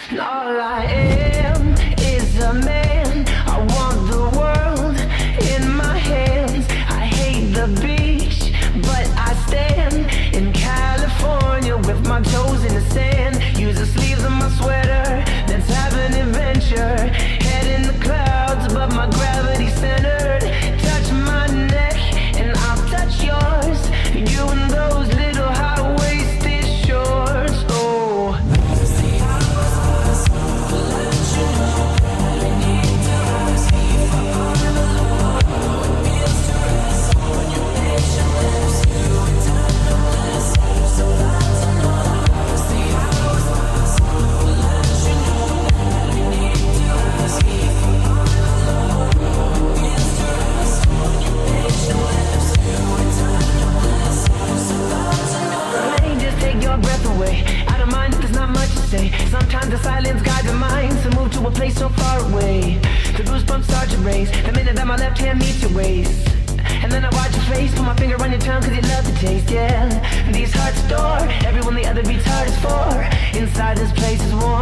And all I am is a man. I want the world in my hands. I hate the beach, but I stand in California with my toes in the sand. Use the sleeves of my sweater, let's have an adventure. Head in the clouds, but my gravity centered. Touch my neck and I'll touch yours. You and those little high-waisted shorts. Oh, sometimes the silence guides the mind to move to a place so far away. The goosebumps start to raise the minute that my left hand meets your waist. And then I watch your face, put my finger on your tongue cause you love the taste, yeah. These hearts adore everyone the other beats hard is for. Inside this place is warm.